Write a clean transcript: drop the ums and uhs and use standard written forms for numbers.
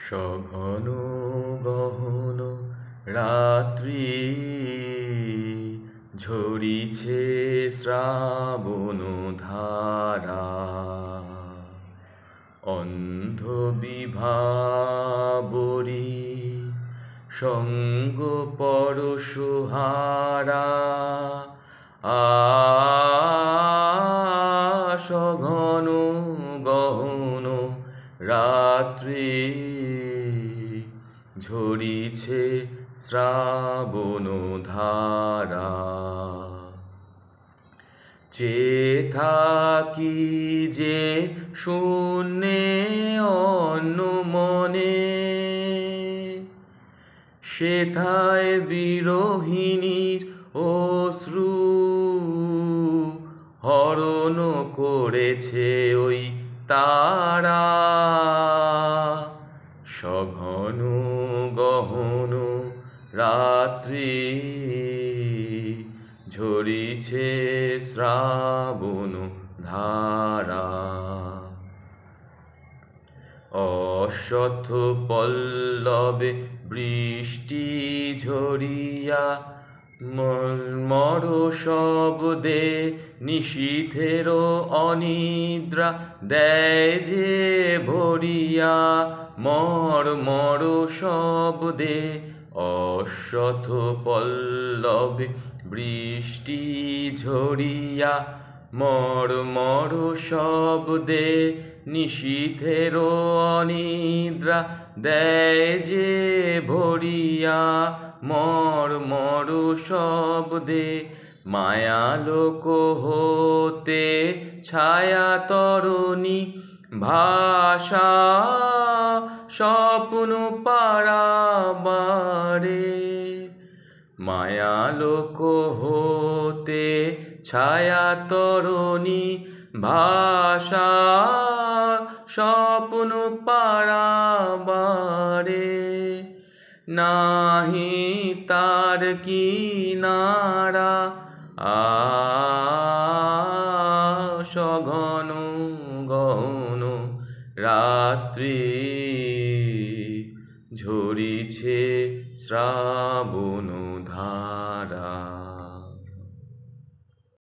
সঘন গহন রাত্রি ঝরিছে শ্রাবণ ধারা, অন্ধ বিভাবরী সঙ্গ পরশহারা। সঘন গহন রাত্রি ঝরিছে শ্রাবণ ধারা। চেয়ে থাকি যে শূন্যে অন্যমনে, সেথায় বিরহিণীর অশ্রু হরণ করেছে ওই তারা। সঘন গহন রাত্রি ঝরিছে শ্রাবণ ধারা। অশ্বত্থ পল্লবে বৃষ্টি ঝরিয়া মর্মর শব্দে নিশীথের অনিদ্রা দেয় যে ভরিয়া। মর্মর শব্দে অশ্বত্থ পল্লবে বৃষ্টি ঝরিয়া মর্মর শব্দে নিশীথের অনিদ্রা দেয় যে ভরিয়া। মর্মর শব্দে মায়ালোক হতে ছায়া তরণী ভাষা স্বপ্ন পারাবারে। মায়ালোক হতে ছায়া তরণী ভাষা স্বপ্ন পারাবারে। নাহি তার কিনারা সঘন গহন রাত্রি ঝরিছে শ্রাবণ ধারা।